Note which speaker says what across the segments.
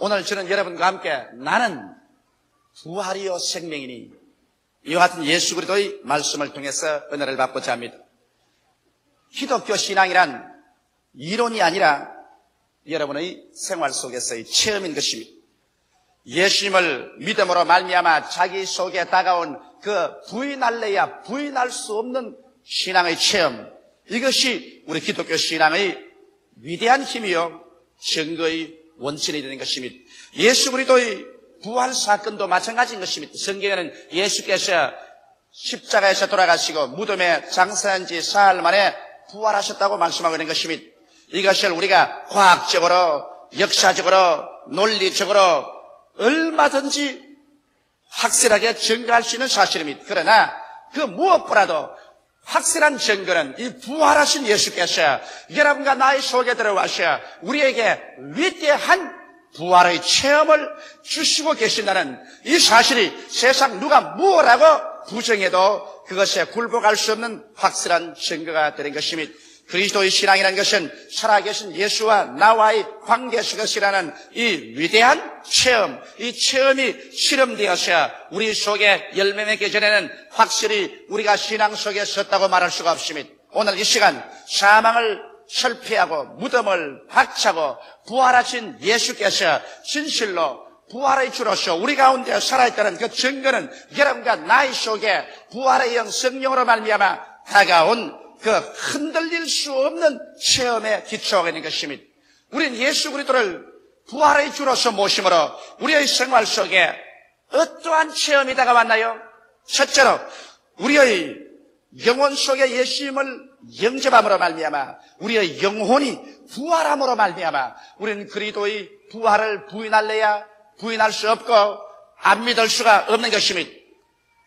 Speaker 1: 오늘 저는 여러분과 함께 나는 부활이요 생명이니 이와 같은 예수 그리스도의 말씀을 통해서 은혜를 받고자 합니다. 기독교 신앙이란 이론이 아니라 여러분의 생활 속에서의 체험인 것입니다. 예수님을 믿음으로 말미암아 자기 속에 다가온 그 부인할래야 부인할 수 없는 신앙의 체험, 이것이 우리 기독교 신앙의 위대한 힘이요 증거의 원천이 되는 것입니다. 예수 그리스도의 부활 사건도 마찬가지인 것입니다. 성경에는 예수께서 십자가에서 돌아가시고 무덤에 장사한 지 사흘 만에 부활하셨다고 말씀하고 있는 것입니다. 이것을 우리가 과학적으로, 역사적으로, 논리적으로 얼마든지 확실하게 증거할 수 있는 사실입니다. 그러나 그 무엇보다도 확실한 증거는 이 부활하신 예수께서 여러분과 나의 속에 들어와서 우리에게 위대한 부활의 체험을 주시고 계신다는 이 사실이 세상 누가 뭐라고 부정해도 그것에 굴복할 수 없는 확실한 증거가 되는 것입니다. 그리스도의 신앙이라는 것은 살아계신 예수와 나와의 관계 속에서라는 이 위대한 체험, 이 체험이 실험되어서 우리 속에 열매 맺기 전에는 확실히 우리가 신앙 속에 섰다고 말할 수가 없습니다. 오늘 이 시간 사망을 철폐하고 무덤을 박차고 부활하신 예수께서 진실로 부활의 주로서 우리 가운데 살아있다는 그 증거는 여러분과 나의 속에 부활의 영 성령으로 말미암아 다가온 그 흔들릴 수 없는 체험에 기초하고 있는 것입니다. 우리는 예수 그리스도를 부활의 주로서 모심으로 우리의 생활 속에 어떠한 체험이 다가왔나요? 첫째로 우리의 영혼 속에 예수님을 영접함으로 말미암아 우리의 영혼이 부활함으로 말미암아 우리는 그리스도의 부활을 부인할래야 부인할 수 없고 안 믿을 수가 없는 것입니다.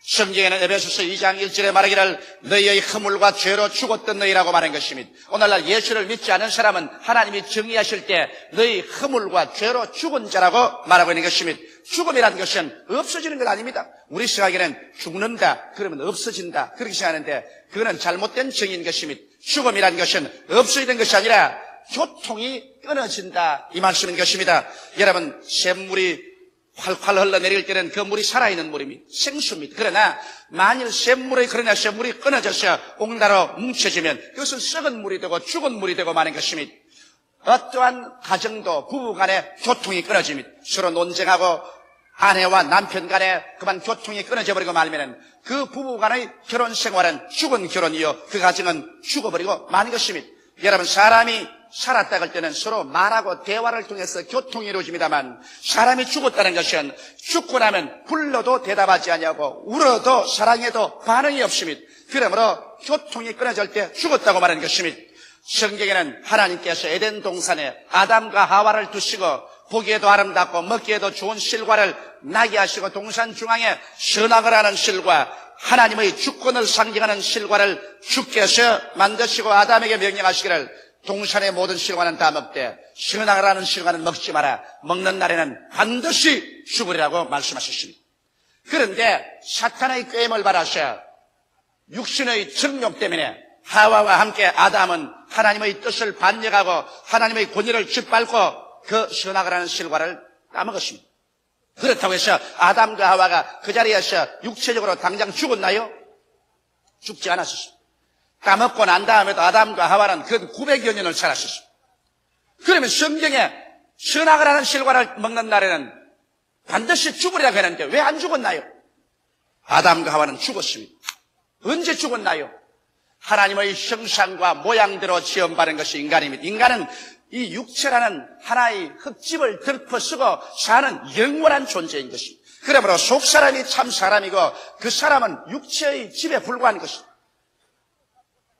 Speaker 1: 성경에는 에베소서 2장 1절에 말하기를 너희의 허물과 죄로 죽었던 너희라고 말한 것입니다. 오늘날 예수를 믿지 않은 사람은 하나님이 정의하실 때 너희 허물과 죄로 죽은 자라고 말하고 있는 것입니다. 죽음이라는 것은 없어지는 것 아닙니다. 우리 생각에는 죽는다 그러면 없어진다 그렇게 생각하는데 그거는 잘못된 정의인 것입니다. 죽음이라는 것은 없어지는 것이 아니라 교통이 끊어진다 이 말씀인 것입니다. 여러분 샘물이 활활 흘러내릴 때는 그 물이 살아있는 물입니다. 생수입니다. 그러나 만일 샘물이 끊어져서 옹달아 뭉쳐지면 그것은 썩은 물이 되고 죽은 물이 되고 마는 것입니다. 어떠한 가정도 부부 간에 교통이 끊어집니다. 서로 논쟁하고 아내와 남편 간에 그만 교통이 끊어져 버리고 말면은 그 부부 간의 결혼 생활은 죽은 결혼이요 그 가정은 죽어버리고 마는 것입니다. 여러분 사람이 살았다 할 때는 서로 말하고 대화를 통해서 교통이 이루어집니다만 사람이 죽었다는 것은 죽고 나면 불러도 대답하지 아니하고 울어도 사랑해도 반응이 없습니다. 그러므로 교통이 끊어질 때 죽었다고 말하는 것입니다. 성경에는 하나님께서 에덴 동산에 아담과 하와를 두시고 보기에도 아름답고 먹기에도 좋은 실과를 나게 하시고 동산 중앙에 선악을 하는 실과 하나님의 주권을 상징하는 실과를 주께서 만드시고 아담에게 명령하시기를 동산의 모든 실과는 다 먹되 선악을 하는 실과는 먹지 마라. 먹는 날에는 반드시 죽으리라고 말씀하셨습니다. 그런데 사탄의 꾀임을 받아서 육신의 정욕 때문에 하와와 함께 아담은 하나님의 뜻을 반역하고 하나님의 권위를 짓밟고 그 선악을 하는 실과를 따먹었습니다. 그렇다고 해서 아담과 하와가 그 자리에서 육체적으로 당장 죽었나요? 죽지 않았습니다. 까먹고 난 다음에도 아담과 하와는 그 900여 년을 살았습니다. 그러면 성경에 선악을 하는 실과를 먹는 날에는 반드시 죽으리라고 했는데 왜 안 죽었나요? 아담과 하와는 죽었습니다. 언제 죽었나요? 하나님의 형상과 모양대로 지음받은 것이 인간입니다. 인간은 이 육체라는 하나의 흙집을 덮어쓰고 사는 영원한 존재인 것입니다. 그러므로 속사람이 참 사람이고 그 사람은 육체의 집에 불과한 것입니다.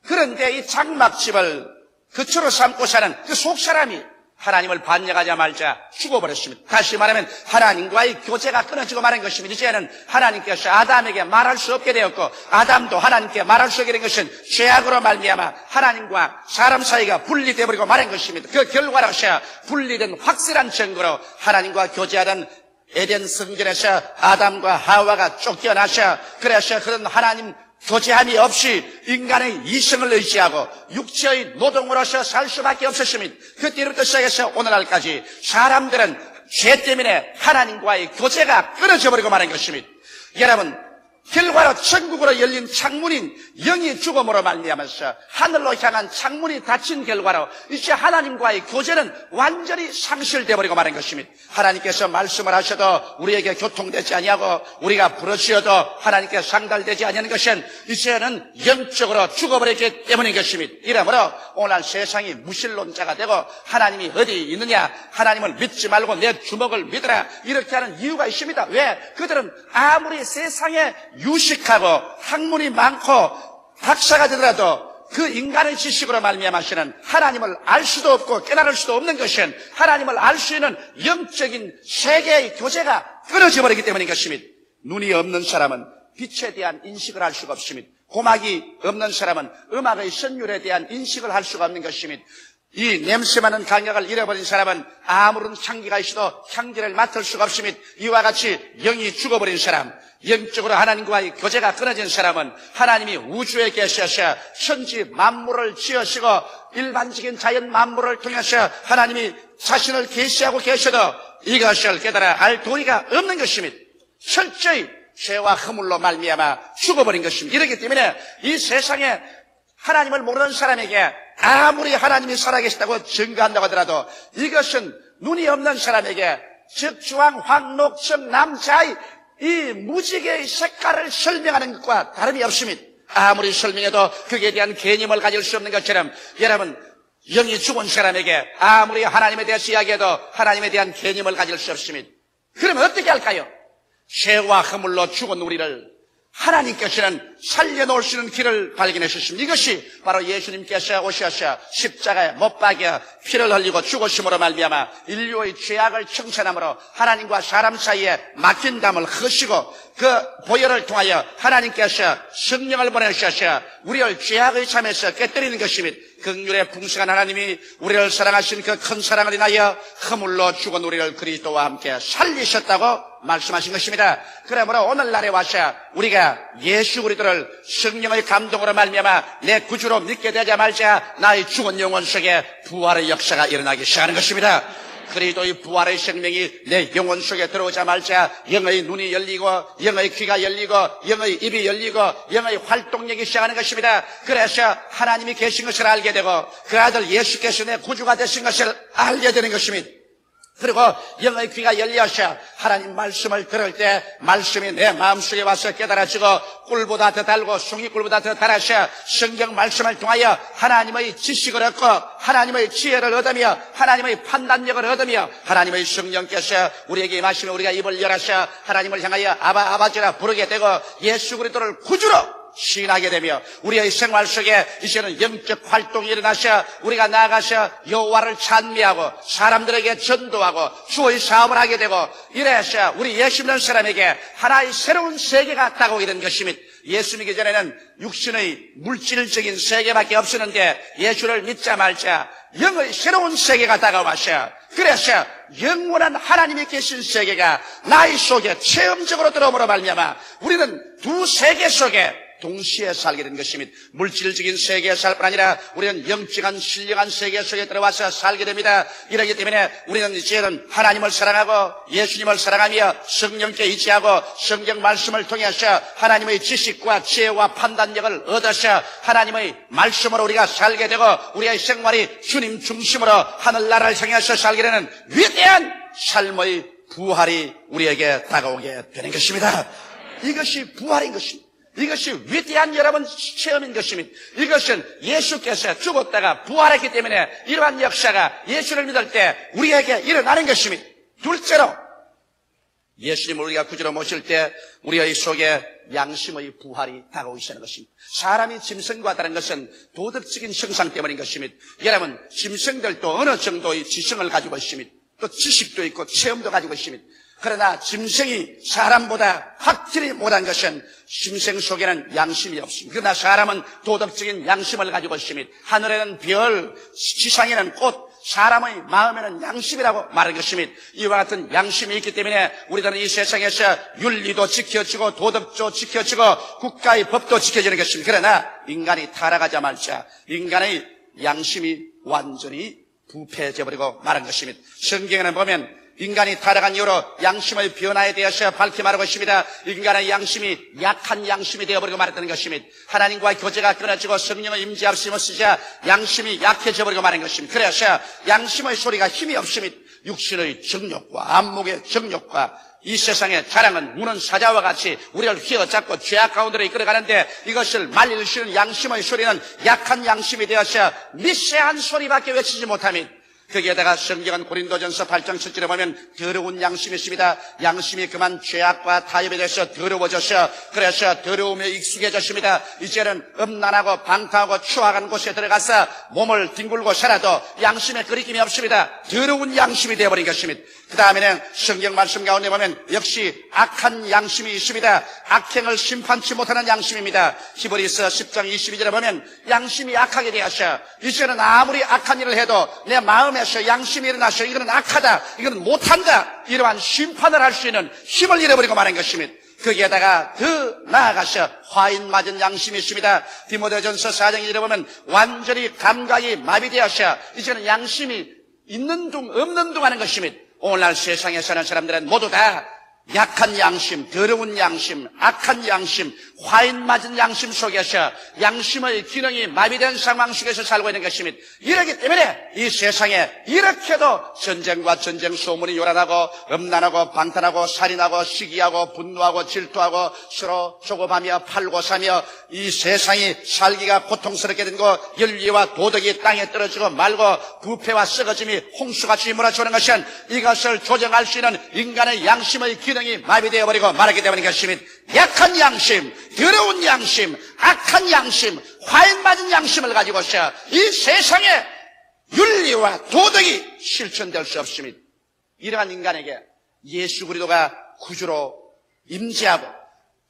Speaker 1: 그런데 이 장막집을 거처로 삼고 사는 그 속사람이 하나님을 반역하자 말자 죽어버렸습니다. 다시 말하면 하나님과의 교제가 끊어지고 말한 것입니다. 이제는 하나님께서 아담에게 말할 수 없게 되었고 아담도 하나님께 말할 수 없게 된 것은 죄악으로 말미암아 하나님과 사람 사이가 분리되어 버리고 말한 것입니다. 그 결과로서 분리된 확실한 증거로 하나님과 교제하던 에덴 성전에서 아담과 하와가 쫓겨나서 그래서 그런 하나님 교제함이 없이 인간의 이성을 의지하고 육체의 노동으로서 살 수밖에 없었습니다. 그때부터 시작해서 오늘날까지 사람들은 죄 때문에 하나님과의 교제가 끊어져 버리고 마는 것입니다. 여러분, 결과로 천국으로 열린 창문인 영이 죽음으로 말미암아서 하늘로 향한 창문이 닫힌 결과로 이제 하나님과의 교제는 완전히 상실되어 버리고 마는 것입니다. 하나님께서 말씀을 하셔도 우리에게 교통되지 아니하고 우리가 부르짖어도 하나님께 상달되지 아니하는 것은 이제는 영적으로 죽어버렸기 때문인 것입니다. 이러므로 오늘 세상이 무신론자가 되고 하나님이 어디 있느냐, 하나님을 믿지 말고 내 주먹을 믿으라, 이렇게 하는 이유가 있습니다. 왜? 그들은 아무리 세상에 유식하고 학문이 많고 박사가 되더라도 그 인간의 지식으로 말미암아서는 하나님을 알 수도 없고 깨달을 수도 없는 것은 하나님을 알 수 있는 영적인 세계의 교제가 끊어져 버리기 때문인 것입니다. 눈이 없는 사람은 빛에 대한 인식을 할 수가 없습니다. 고막이 없는 사람은 음악의 선율에 대한 인식을 할 수가 없는 것입니다. 이 냄새 맡는 감각을 잃어버린 사람은 아무런 향기가 있어도 향기를 맡을 수가 없습니다. 이와 같이 영이 죽어버린 사람, 영적으로 하나님과의 교제가 끊어진 사람은 하나님이 우주에 계셔서 천지 만물을 지으시고 일반적인 자연 만물을 통해서 하나님이 자신을 계시하고 계셔도 이것을 깨달아 알 도리가 없는 것입니다. 철저히 죄와 허물로 말미암아 죽어버린 것입니다. 이렇기 때문에 이 세상에 하나님을 모르는 사람에게 아무리 하나님이 살아계시다고 증거한다고 하더라도 이것은 눈이 없는 사람에게 적주황, 황록청, 남자의 이 무지개의 색깔을 설명하는 것과 다름이 없습니다. 아무리 설명해도 거기에 대한 개념을 가질 수 없는 것처럼 여러분, 영이 죽은 사람에게 아무리 하나님에 대해서 이야기해도 하나님에 대한 개념을 가질 수 없습니다. 그러면 어떻게 할까요? 죄와 허물로 죽은 우리를 하나님께서는 살려놓을 수 있는 길을 발견해 주십니다. 이것이 바로 예수님께서 오셔서 십자가에 못 박여 피를 흘리고 죽으심으로 말미암아 인류의 죄악을 청산함으로 하나님과 사람 사이에 막힌 담을 허시고 그 보혈을 통하여 하나님께서 성령을 보내셔서 우리를 죄악의 잠에서 깨뜨리는 것입니다. 긍휼의 풍성한 하나님이 우리를 사랑하신 그 큰 사랑을 인하여 허물로 죽은 우리를 그리스도와 함께 살리셨다고 말씀하신 것입니다. 그러므로 오늘날에 와서 우리가 예수 그리스도를 성령의 감동으로 말미암아 내 구주로 믿게 되자마자 나의 죽은 영혼 속에 부활의 역사가 일어나기 시작하는 것입니다. 그리스도의 부활의 생명이 내 영혼 속에 들어오자마자 영의 눈이 열리고 영의 귀가 열리고 영의 입이 열리고 영의 활동력이 시작하는 것입니다. 그래서 하나님이 계신 것을 알게 되고 그 아들 예수께서 내 구주가 되신 것을 알게 되는 것입니다. 그리고 영의 귀가 열려서 하나님 말씀을 들을 때 말씀이 내 마음속에 와서 깨달아지고 꿀보다 더 달고 송이꿀보다 더 달아서 성경 말씀을 통하여 하나님의 지식을 얻고 하나님의 지혜를 얻으며 하나님의 판단력을 얻으며 하나님의 성령께서 우리에게 임하시면 우리가 입을 열어서 하나님을 향하여 아바 아버지라 부르게 되고 예수 그리스도를 구주로 시인하게 되며 우리의 생활 속에 이제는 영적 활동이 일어나서 우리가 나아가서 여호와를 찬미하고 사람들에게 전도하고 주의 사업을 하게 되고 이래서 우리 예수 믿는 사람에게 하나의 새로운 세계가 다가오게 된 것입니다. 예수 믿기 전에는 육신의 물질적인 세계밖에 없었는데 예수를 믿자 말자 영의 새로운 세계가 다가와서 그래서 영원한 하나님이 계신 세계가 나의 속에 체험적으로 들어옴으로 말미암아 우리는 두 세계 속에 동시에 살게 된 것입니다. 물질적인 세계에 살 뿐 아니라 우리는 영적인 신령한 세계 속에 들어와서 살게 됩니다. 이러기 때문에 우리는 이제는 하나님을 사랑하고 예수님을 사랑하며 성령께 의지하고 성경 말씀을 통해서 하나님의 지식과 지혜와 판단력을 얻어서 하나님의 말씀으로 우리가 살게 되고 우리의 생활이 주님 중심으로 하늘나라를 향해서 살게 되는 위대한 삶의 부활이 우리에게 다가오게 되는 것입니다. 이것이 부활인 것입니다. 이것이 위대한 여러분 체험인 것입니다. 이것은 예수께서 죽었다가 부활했기 때문에 이러한 역사가 예수를 믿을 때 우리에게 일어나는 것입니다. 둘째로 예수님을 우리가 구주로 모실 때 우리의 속에 양심의 부활이 다가오기 시작하는 것입니다. 사람이 짐승과 다른 것은 도덕적인 형상 때문인 것입니다. 여러분, 짐승들도 어느 정도의 지성을 가지고 있습니다. 또 지식도 있고 체험도 가지고 있습니다. 그러나 짐승이 사람보다 확실히 못한 것은 짐승 속에는 양심이 없습니다. 그러나 사람은 도덕적인 양심을 가지고 있습니다. 하늘에는 별, 지상에는 꽃, 사람의 마음에는 양심이라고 말한 것입니다. 이와 같은 양심이 있기 때문에 우리들은 이 세상에서 윤리도 지켜지고 도덕도 지켜지고 국가의 법도 지켜지는 것입니다. 그러나 인간이 타락하자마자 인간의 양심이 완전히 부패해져 버리고 말한 것입니다. 성경에는 보면 인간이 타락한 이후로 양심의 변화에 대해서 밝히 말하고 있습니다. 인간의 양심이 약한 양심이 되어버리고 말았다는 것입니다. 하나님과의 교제가 끊어지고 성령의 임재 없이 쓰자 양심이 약해져 버리고 말한 것입니다. 그래서 양심의 소리가 힘이 없습니다. 육신의 정욕과 안목의 정욕과 이 세상의 자랑은 우는 사자와 같이 우리를 휘어잡고 죄악 가운데로 이끌어가는데 이것을 말릴 수 있는 양심의 소리는 약한 양심이 되어서 미세한 소리밖에 외치지 못합니다. 거기에다가 성경은 고린도전서 8장 7절에 보면 더러운 양심이 있습니다. 양심이 그만 죄악과 타협에 대해서 더러워져서 그래서 더러움에 익숙해졌습니다. 이제는 음란하고 방탕하고 추악한 곳에 들어가서 몸을 뒹굴고 살아도 양심에 거리낌이 없습니다. 더러운 양심이 되어버린 것입니다. 그 다음에는 성경 말씀 가운데 보면 역시 악한 양심이 있습니다. 악행을 심판치 못하는 양심입니다. 히브리서 10장 22절에 보면 양심이 악하게 되어서 이제는 아무리 악한 일을 해도 내 마음에서 양심이 일어나서 이거는 악하다, 이거는 못한다, 이러한 심판을 할 수 있는 힘을 잃어버리고 말한 것입니다. 거기에다가 더 나아가서 화인 맞은 양심이 있습니다. 디모데전서 4장 1절에 보면 완전히 감각이 마비되어서 이제는 양심이 있는 둥 없는 둥 하는 것입니다. 오늘날 세상에 사는 사람들은 모두 다 약한 양심, 더러운 양심, 악한 양심, 화인 맞은 양심 속에서 양심의 기능이 마비된 상황 속에서 살고 있는 것입니다. 이러기 때문에 이 세상에 이렇게도 전쟁과 전쟁 소문이 요란하고 음란하고 방탄하고 살인하고 시기하고 분노하고 질투하고 서로 조급하며 팔고 사며 이 세상이 살기가 고통스럽게 된 거, 윤리와 도덕이 땅에 떨어지고 말고 부패와 썩어짐이 홍수같이 몰아치는 것은 이것을 조정할 수 있는 인간의 양심의 기능이 마비되어 버리고 말하게 되는 것입니다. 약한 양심, 더러운 양심, 악한 양심, 화인 맞은 양심을 가지고서 이 세상에 윤리와 도덕이 실천될 수 없습니다. 이러한 인간에게 예수 그리스도가 구주로 임재하고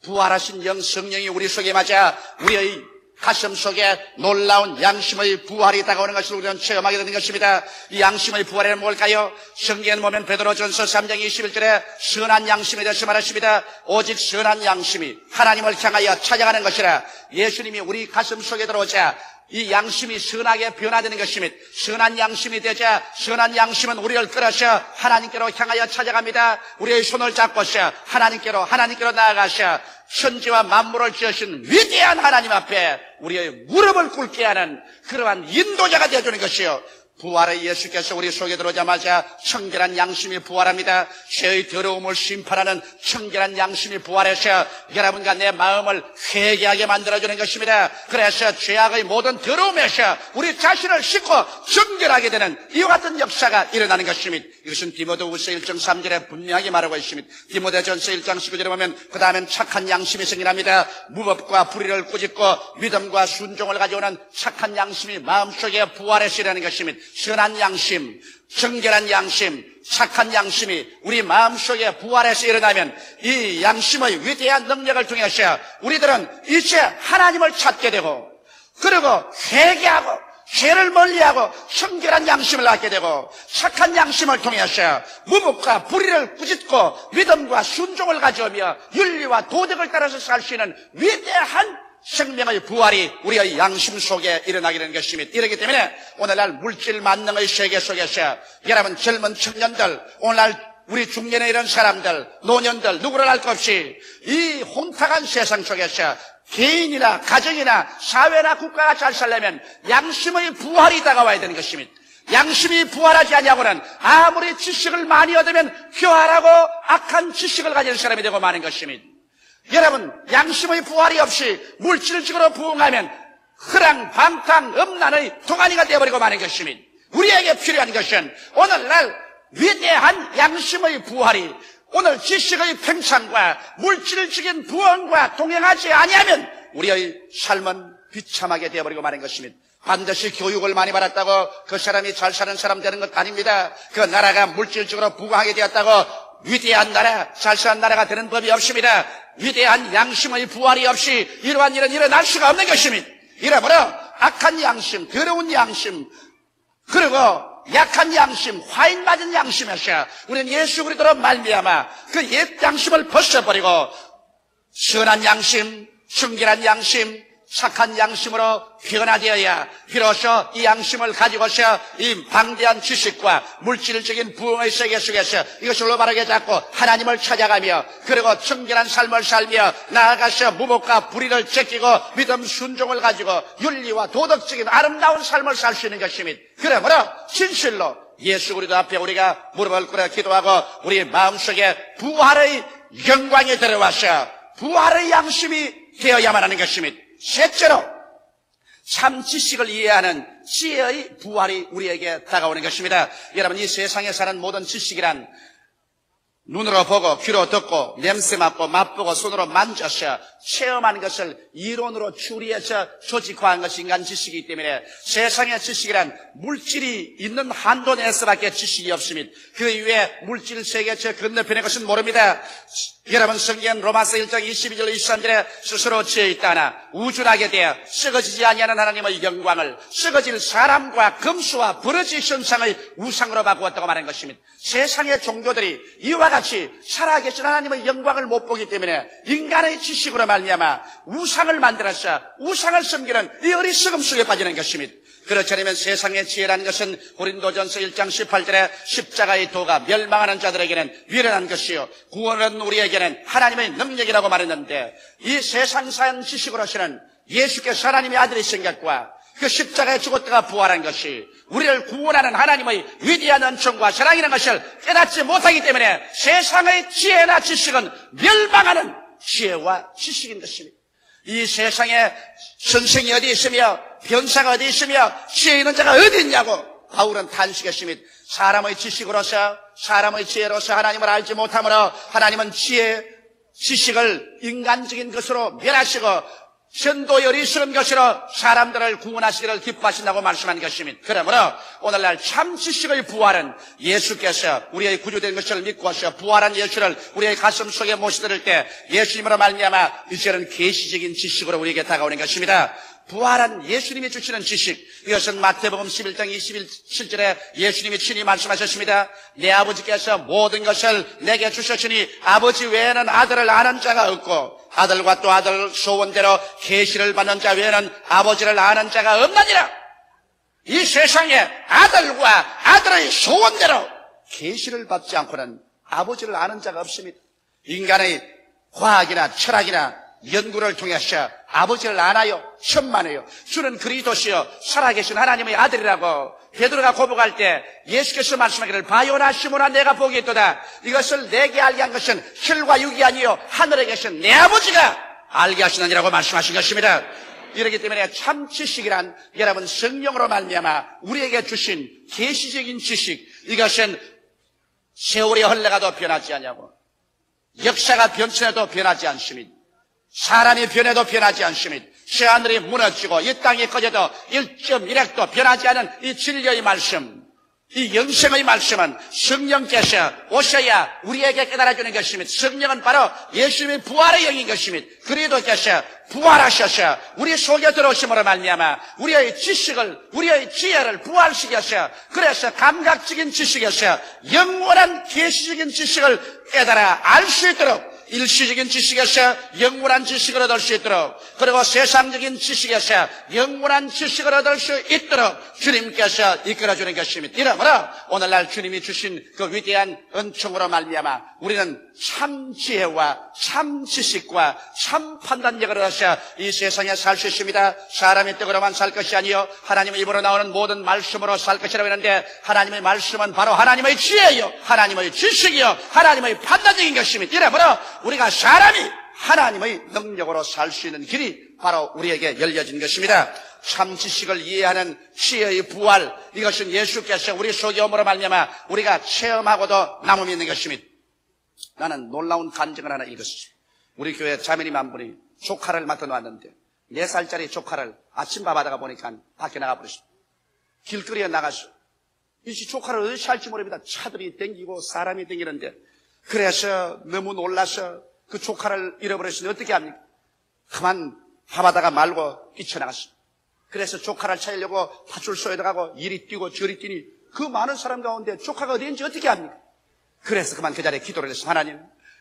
Speaker 1: 부활하신 영 성령이 우리 속에 맞아 우리의 가슴 속에 놀라운 양심의 부활이 다가오는 것을 우리는 체험하게 되는 것입니다. 이 양심의 부활은 뭘까요? 성경에 보면 베드로전서 3장 21절에 선한 양심에 대해서 말하십니다. 오직 선한 양심이 하나님을 향하여 찾아가는 것이라. 예수님이 우리 가슴 속에 들어오자 이 양심이 선하게 변화되는 것입니다. 선한 양심이 되자 선한 양심은 우리를 끌어서 하나님께로 향하여 찾아갑니다. 우리의 손을 잡고서 하나님께로 나아가서 천지와 만물을 지으신 위대한 하나님 앞에 우리의 무릎을 꿇게 하는 그러한 인도자가 되어주는 것이요. 부활의 예수께서 우리 속에 들어오자마자 청결한 양심이 부활합니다. 죄의 더러움을 심판하는 청결한 양심이 부활해서 여러분과 내 마음을 회개하게 만들어주는 것입니다. 그래서 죄악의 모든 더러움에서 우리 자신을 씻고 정결하게 되는 이와 같은 역사가 일어나는 것입니다. 이것은 디모데후서 1장 3절에 분명하게 말하고 있습니다. 디모데전서 1장 19절에 보면 그 다음엔 착한 양심이 생겨납니다. 무법과 불의를 꾸짖고 믿음과 순종을 가져오는 착한 양심이 마음속에 부활해서 일어나는 것입니다. 선한 양심, 정결한 양심, 착한 양심이 우리 마음속에 부활해서 일어나면 이 양심의 위대한 능력을 통해서 우리들은 이제 하나님을 찾게 되고 그리고 회개하고 죄를 멀리하고 청결한 양심을 갖게 되고 착한 양심을 통해서 무법과 불의를 꾸짖고 믿음과 순종을 가져오며 윤리와 도덕을 따라서 살 수 있는 위대한 생명의 부활이 우리의 양심 속에 일어나게 되는 것입니다. 이렇기 때문에 오늘날 물질 만능의 세계 속에서 여러분 젊은 청년들, 오늘날 우리 중년에 이런 사람들, 노년들 누구를 알 것 없이 이 혼탁한 세상 속에서 개인이나 가정이나 사회나 국가가 잘 살려면 양심의 부활이 다가와야 되는 것입니다. 양심이 부활하지 않냐고는 아무리 지식을 많이 얻으면 교활하고 악한 지식을 가진 사람이 되고 마는 것입니다. 여러분 양심의 부활이 없이 물질적으로 부흥하면 허랑 방탕 음란의 동안이가 되어버리고 마는 것입니다. 우리에게 필요한 것은 오늘날 위대한 양심의 부활이 오늘 지식의 팽창과 물질적인 부흥과 동행하지 아니하면 우리의 삶은 비참하게 되어버리고 마는 것입니다. 반드시 교육을 많이 받았다고 그 사람이 잘 사는 사람 되는 것 아닙니다. 그 나라가 물질적으로 부강하게 되었다고 위대한 나라, 잘 사는 나라가 되는 법이 없습니다. 위대한 양심의 부활이 없이 이러한 일은 일어날 수가 없는 것입니다. 이러므로 악한 양심, 더러운 양심, 그리고 약한 양심, 화인 맞은 양심에서 우리는 예수 그리스도로 말미암아 그 옛 양심을 벗어버리고 선한 양심, 순결한 양심, 착한 양심으로 변화되어야 비로소 이 양심을 가지고서 이 방대한 지식과 물질적인 부흥의 세계 속에서 이것을 올바르게 잡고 하나님을 찾아가며 그리고 청결한 삶을 살며 나아가서 무목과 불의를 제끼고 믿음 순종을 가지고 윤리와 도덕적인 아름다운 삶을 살 수 있는 것입니다. 그러므로 진실로 예수 그리스도 앞에 우리가 무릎을 꿇어 기도하고 우리 마음속에 부활의 영광이 들어와서 부활의 양심이 되어야만 하는 것입니다. 셋째로 참 지식을 이해하는 지혜의 부활이 우리에게 다가오는 것입니다. 여러분, 이 세상에 사는 모든 지식이란 눈으로 보고 귀로 듣고 냄새 맡고 맛보고 손으로 만져서 체험하는 것을 이론으로 추리해서 조직화한 것이 인간 지식이기 때문에 세상의 지식이란 물질이 있는 한도 내에서밖에 지식이 없습니다. 그 이외에 물질 세계 저 건너편의 것은 모릅니다. 여러분, 성경 로마서 1장 22절 23절에 스스로 지어 있다나 우준하게 되어 썩어지지 아니하는 하나님의 영광을 썩어질 사람과 금수와 버러지 현상의 우상으로 바꾸었다고 말하는 것입니다. 세상의 종교들이 이와 같이 살아계신 하나님의 영광을 못 보기 때문에 인간의 지식으로 말미암아 우상을 만들어서 우상을 섬기는 이 어리석음 속에 빠지는 것입니다. 그렇지 않으면 세상의 지혜라는 것은 고린도전서 1장 18절에 십자가의 도가 멸망하는 자들에게는 미련한 것이요 구원은 우리에게는 하나님의 능력이라고 말했는데, 이 세상사한 지식으로서는 예수께서 하나님의 아들이신 것과 그 십자가에 죽었다가 부활한 것이 우리를 구원하는 하나님의 위대한 은총과 사랑이라는 것을 깨닫지 못하기 때문에 세상의 지혜나 지식은 멸망하는 지혜와 지식인 것입니다. 이 세상에 선생이 어디 있으며 변사가 어디 있으며 지혜 있는 자가 어디 있냐고 바울은 탄식했습니다. 사람의 지식으로서 사람의 지혜로서 하나님을 알지 못함으로 하나님은 지혜, 지식을 인간적인 것으로 멸하시고 전도의 어리석은 것으로 사람들을 구원하시기를 기뻐하신다고 말씀한 것입니다. 그러므로 오늘날 참 지식의 부활은 예수께서 우리의 구주된 것을 믿고서 부활한 예수를 우리의 가슴 속에 모셔들을 때 예수님으로 말미암아 이제는 계시적인 지식으로 우리에게 다가오는 것입니다. 부활한 예수님이 주시는 지식, 이것은 마태복음 11장 27절에 예수님이 친히 말씀하셨습니다. 내 아버지께서 모든 것을 내게 주셨으니 아버지 외에는 아들을 아는 자가 없고 아들과 또 아들 소원대로 계시를 받는 자 외에는 아버지를 아는 자가 없느니라. 이 세상에 아들과 아들의 소원대로 계시를 받지 않고는 아버지를 아는 자가 없습니다. 인간의 과학이나 철학이나 연구를 통해서 아버지를 알아요. 천만에요. 주는 그리스도시요 살아계신 하나님의 아들이라고 베드로가 고백할 때 예수께서 말씀하기를 바요나 시몬아 내가 보겠도다. 이것을 내게 알게 한 것은 혈과 육이 아니요 하늘에 계신 내 아버지가 알게 하시느니라고 말씀하신 것입니다. 이렇기 때문에 참 지식이란 여러분 성령으로 말미암아 우리에게 주신 계시적인 지식, 이것은 세월이 흘러가도 변하지 않냐고, 역사가 변천해도 변하지 않습니다. 사람이 변해도 변하지 않습니다. 새하늘이 무너지고 이 땅이 꺼져도 1.1핵도 변하지 않은 이 진리의 말씀, 이 영생의 말씀은 성령께서 오셔야 우리에게 깨달아주는 것입니다. 성령은 바로 예수님의 부활의 영인 것입니다. 그리스도께서 부활하셔서 우리 속에 들어오심으로 말미암아 우리의 지식을, 우리의 지혜를 부활시켜서, 그래서 감각적인 지식에서 영원한 계시적인 지식을 깨달아 알 수 있도록, 일시적인 지식에서 영원한 지식을 얻을 수 있도록, 그리고 세상적인 지식에서 영원한 지식을 얻을 수 있도록 주님께서 이끌어주는 것입니다. 이러므로 오늘날 주님이 주신 그 위대한 은총으로 말미암아 우리는 참 지혜와 참 지식과 참 판단력을 얻어서 이 세상에 살 수 있습니다. 사람의 떡으로만 살 것이 아니요 하나님의 입으로 나오는 모든 말씀으로 살 것이라고 했는데, 하나님의 말씀은 바로 하나님의 지혜요 하나님의 지식이요 하나님의 판단적인 것입니다. 이러므로 우리가 사람이 하나님의 능력으로 살 수 있는 길이 바로 우리에게 열려진 것입니다. 참 지식을 이해하는 지혜의 부활, 이것은 예수께서 우리 속에 오므로 말미암아 우리가 체험하고도 남음이 있는 것입니다. 나는 놀라운 간증을 하나 읽었어요. 우리 교회 자매님 한 분이 조카를 맡아놓았는데 4살짜리 조카를 아침밥 하다가 보니까 밖에 나가버렸습니다. 길거리에 나가서 이 조카를 어디서 할지 모릅니다. 차들이 댕기고 사람이 댕기는데, 그래서 너무 놀라서 그 조카를 잃어버렸으니 어떻게 합니까? 그만 밥하다가 말고 뛰쳐나갔습니다. 그래서 조카를 찾으려고 파출소에 들어가고 이리 뛰고 저리 뛰니 그 많은 사람 가운데 조카가 어디인지 어떻게 합니까? 그래서 그만 그 자리에 기도를 했습니다. 하나님,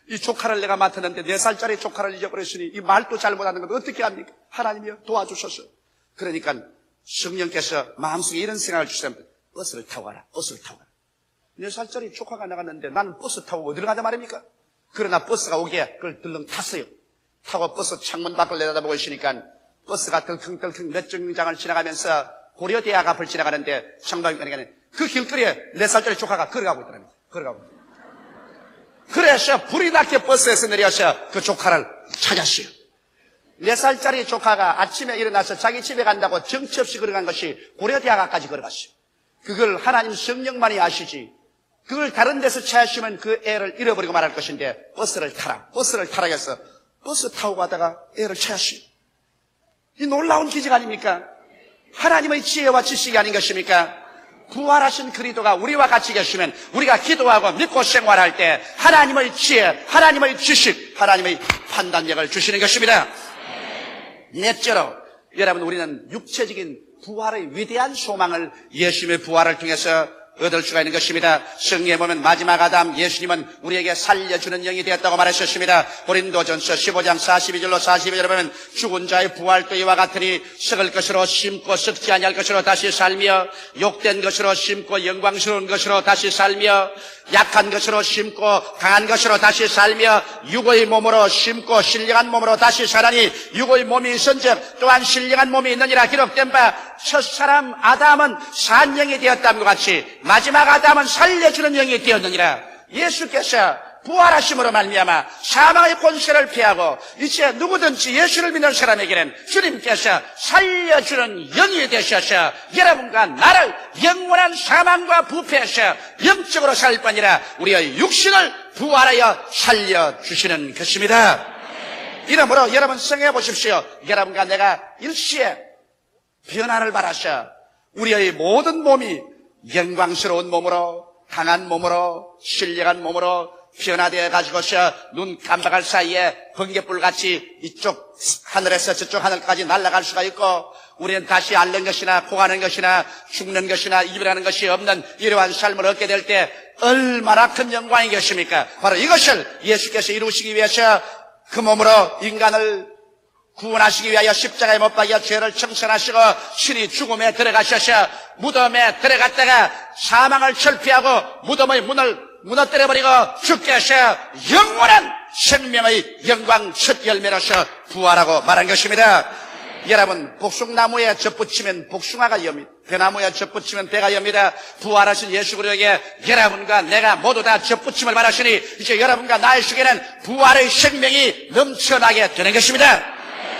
Speaker 1: 이 조카를 내가 맡았는데 4살짜리 조카를 잊어버렸으니 이 말도 잘못하는 건 어떻게 합니까? 하나님이여 도와주소서. 그러니까 성령께서 마음속에 이런 생각을 주시면 버스를 타고 가라. 버스를 타고 가라. 4살짜리 조카가 나갔는데 나는 버스 타고 어디로 가자 말입니까? 그러나 버스가 오기에 그걸 들렁 탔어요. 타고 버스 창문 밖을 내다보고 있으니까 버스가 덜컹덜컹 몇 정류장을 지나가면서 고려대학 앞을 지나가는데 상당히 그 길거리에 4살짜리 조카가 걸어가고 있더랍니다. 걸어가고. 그래서 불이 나게 버스에서 내려서 그 조카를 찾았어요. 4살짜리 조카가 아침에 일어나서 자기 집에 간다고 정처 없이 걸어간 것이 고려대학 앞까지 걸어갔어요. 그걸 하나님 성령만이 아시지. 그걸 다른 데서 찾으시면 그 애를 잃어버리고 말할 것인데 버스를 타라. 버스를 타라 해서 버스 타고 가다가 애를 찾았어요. 이 놀라운 기적 아닙니까? 하나님의 지혜와 지식이 아닌 것입니까? 부활하신 그리스도가 우리와 같이 계시면 우리가 기도하고 믿고 생활할 때 하나님의 지혜, 하나님의 지식, 하나님의 판단력을 주시는 것입니다. 넷째로 여러분 우리는 육체적인 부활의 위대한 소망을 예수님의 부활을 통해서 얻을 수가 있는 것입니다. 성경에 보면 마지막 아담 예수님은 우리에게 살려주는 영이 되었다고 말하셨습니다. 고린도전서 15장 42절로 42절에 보면 죽은 자의 부활도 이와 같으니 썩을 것으로 심고 썩지 아니할 것으로 다시 살며 욕된 것으로 심고 영광스러운 것으로 다시 살며 약한 것으로 심고 강한 것으로 다시 살며 육의 몸으로 심고 신령한 몸으로 다시 살아니 육의 몸이 있은즉 또한 신령한 몸이 있느니라 기록된 바 첫사람 아담은 산 영이 되었다는 것 같이 마지막 아담은 살려주는 영이 되었느니라. 예수께서 부활하심으로 말미암아 사망의 권세를 피하고 이제 누구든지 예수를 믿는 사람에게는 주님께서 살려주는 영이 되셔서 여러분과 나를 영원한 사망과 부패에서 영적으로 살 뿐 아니라 우리의 육신을 부활하여 살려주시는 것입니다. 이러므로 여러분 생각해 보십시오. 여러분과 내가 일시에 변화를 바라셔 우리의 모든 몸이 영광스러운 몸으로 강한 몸으로 신령한 몸으로 변화되어 가지고서 눈 깜박할 사이에 번개불같이 이쪽 하늘에서 저쪽 하늘까지 날아갈 수가 있고 우리는 다시 앓는 것이나 고가는 것이나 죽는 것이나 이별하는 것이 없는 이러한 삶을 얻게 될 때 얼마나 큰 영광이겠습니까? 바로 이것을 예수께서 이루시기 위해서 그 몸으로 인간을 구원하시기 위하여 십자가에 못 박여 죄를 청산하시고 신이 죽음에 들어가셔서 무덤에 들어갔다가 사망을 철폐하고 무덤의 문을 무너뜨려버리고 주께서 영원한 생명의 영광 첫 열매로서 부활하고 말한 것입니다. 여러분 복숭나무에 젖붙이면 복숭아가 엽니다. 배나무에 젖붙이면 배가 엽니다. 부활하신 예수 그리스도에게 여러분과 내가 모두 다 젖붙임을 바라시니 이제 여러분과 나의 속에는 부활의 생명이 넘쳐나게 되는 것입니다.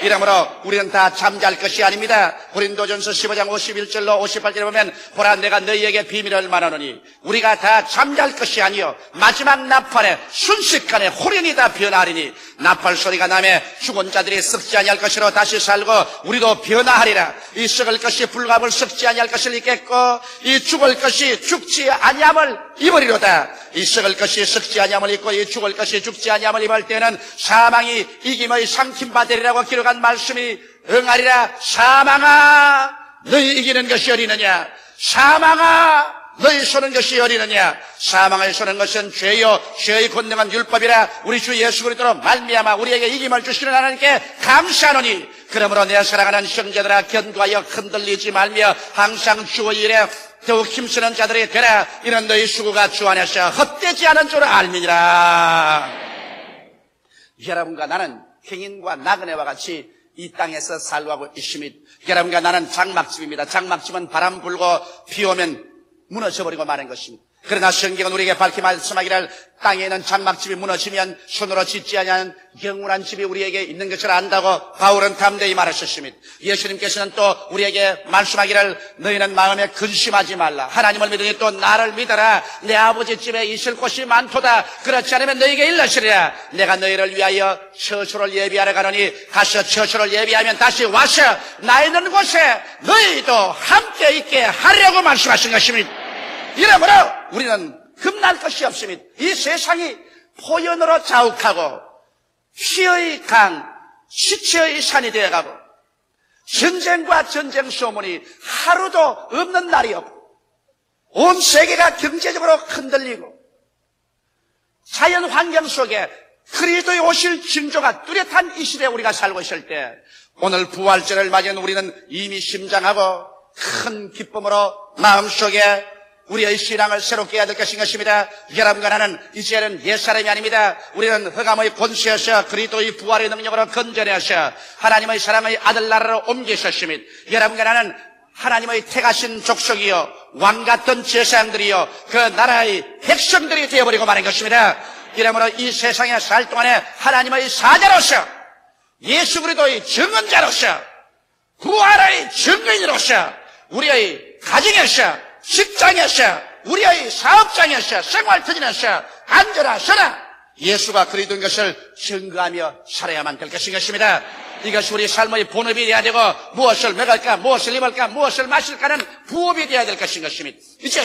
Speaker 1: 이러므로 우리는 다 잠잘 것이 아닙니다. 고린도전서 15장 51절로 58절에 보면 보라 내가 너희에게 비밀을 말하노니 우리가 다 잠잘 것이 아니요 마지막 나팔에 순식간에 호련히 다 변화하리니 나팔 소리가 나매 죽은 자들이 썩지 아니할 것으로 다시 살고 우리도 변화하리라. 이 썩을 것이 불갑을 썩지 아니할 것을 입겠고 이 죽을 것이 죽지 아니함을 입으리로다. 이 썩을 것이 썩지 아니함을 입고 이 죽을 것이 죽지 아니함을 입을 때는 사망이 이김의 상킴받으리라고 기록한 말씀이 응하리라. 사망아 너희 이기는 것이 어디느냐. 사망아 너희 쏘는 것이 어디느냐. 사망을 쏘는 것은 죄요 죄의 권능은 율법이라. 우리 주 예수 그리스도로 말미암아 우리에게 이김을 주시는 하나님께 감사하노니 그러므로 내 사랑하는 형제들아 견고하여 흔들리지 말며 항상 주의 일에 더욱 힘쓰는 자들이 되라. 이는 너희 수고가 주 안에서 헛되지 않은 줄 알미니라. 여러분과 나는 행인과 나그네와 같이 이 땅에서 살고 있습니다. 여러분과 나는 장막집입니다. 장막집은 바람 불고 비 오면 무너져버리고 마는 것입니다. 그러나 성경은 우리에게 밝히 말씀하기를 땅에 있는 장막집이 무너지면 손으로 짓지 아니하는 영원한 집이 우리에게 있는 것을 안다고 바울은 담대히 말하셨습니다. 예수님께서는 또 우리에게 말씀하기를 너희는 마음에 근심하지 말라. 하나님을 믿으니 또 나를 믿어라. 내 아버지 집에 있을 곳이 많도다. 그렇지 않으면 너희에게 일러시리라. 내가 너희를 위하여 처소를 예비하러 가노니 가서 처소를 예비하면 다시 와서 나 있는 곳에 너희도 함께 있게 하려고 말씀하신 것입니다. 이러므로 우리는 겁날 것이 없습니다. 이 세상이 포연으로 자욱하고 피의 강, 시체의 산이 되어가고 전쟁과 전쟁 소문이 하루도 없는 날이 없고 온 세계가 경제적으로 흔들리고 자연 환경 속에 그리스도의 오실 징조가 뚜렷한 이 시대에 우리가 살고 있을 때 오늘 부활절을 맞이한 우리는 이미 심장하고 큰 기쁨으로 마음속에 우리의 신앙을 새롭게 해야 될 것입니다. 여러분과 나는 이제는 옛사람이 아닙니다. 우리는 흑암의 권세하셔 그리스도의 부활의 능력으로 건져내셔 하나님의 사랑의 아들 나라로 옮기셨습니다. 여러분과 나는 하나님의 택하신 족속이요 왕같은 제사장들이요 그 나라의 백성들이 되어버리고 마는 것입니다. 이러므로 이 세상에 살 동안에 하나님의 사자로서 예수 그리스도의 증언자로서 부활의 증거인으로서 우리의 가정에서 직장에서 우리의 사업장에서 생활터전에서 안전하서나 예수가 그리스도인 것을 증거하며 살아야만 될 것입니다. 이것이 우리 삶의 본업이 되어야 되고 무엇을 먹을까 무엇을 입을까 무엇을 마실까는 부업이 되어야 될 것입니다. 이제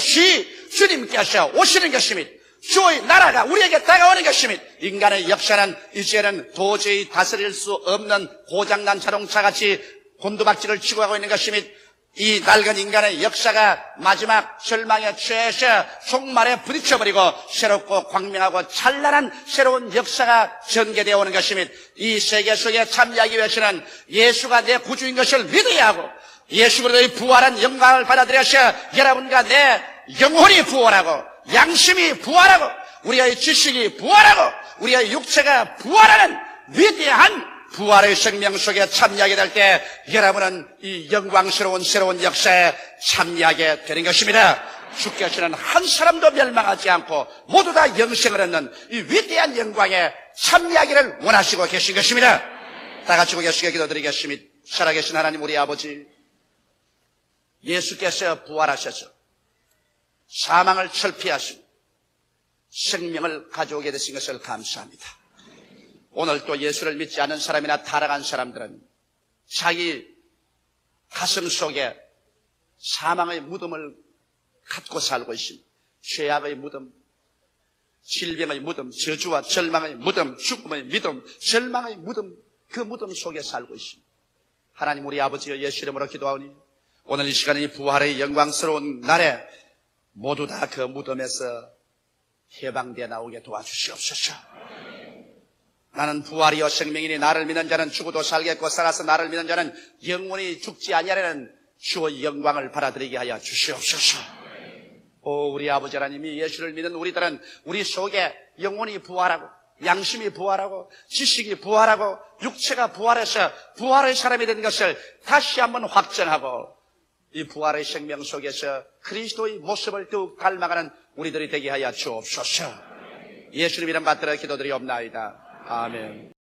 Speaker 1: 주님께서 오시는 것입니다. 주의 나라가 우리에게 다가오는 것입니다. 인간의 역사는 이제는 도저히 다스릴 수 없는 고장난 자동차같이 곤두박질을 치고 가고 있는 것입니다. 이 낡은 인간의 역사가 마지막 절망에 취해서 속말에 부딪혀버리고 새롭고 광명하고 찬란한 새로운 역사가 전개되어 오는 것입니다. 이 세계 속에 참여하기 위해서는 예수가 내 구주인 것을 믿어야 하고 예수 그리스도의 부활한 영광을 받아들여서 여러분과 내 영혼이 부활하고 양심이 부활하고 우리의 지식이 부활하고 우리의 육체가 부활하는 위대한 부활의 생명 속에 참여하게 될 때 여러분은 이 영광스러운 새로운 역사에 참여하게 되는 것입니다. 주께서는 한 사람도 멸망하지 않고 모두 다 영생을 얻는 이 위대한 영광에 참여하기를 원하시고 계신 것입니다. 다 같이 고개숙여 기도드리겠습니다. 살아계신 하나님 우리 아버지, 예수께서 부활하셔서 사망을 철폐하시고 생명을 가져오게 되신 것을 감사합니다. 오늘 또 예수를 믿지 않는 사람이나 타락한 사람들은 자기 가슴 속에 사망의 무덤을 갖고 살고 있습니다. 죄악의 무덤, 질병의 무덤, 저주와 절망의 무덤, 죽음의 무덤, 절망의 무덤, 그 무덤 속에 살고 있습니다. 하나님 우리 아버지여 예수 이름으로 기도하오니 오늘 이 시간에 이 부활의 영광스러운 날에 모두 다 그 무덤에서 해방되어 나오게 도와주시옵소서. 나는 부활이요 생명이니 나를 믿는 자는 죽어도 살겠고 살아서 나를 믿는 자는 영원히 죽지 아니하려는 주의 영광을 받아들이게 하여 주시옵소서. 오 우리 아버지 하나님이 예수를 믿는 우리들은 우리 속에 영혼이 부활하고 양심이 부활하고 지식이 부활하고 육체가 부활해서 부활의 사람이 된 것을 다시 한번 확전하고 이 부활의 생명 속에서 그리스도의 모습을 더욱 닮아가는 우리들이 되게 하여 주옵소서. 예수님 이름 받들어 기도드리옵나이다. 아멘.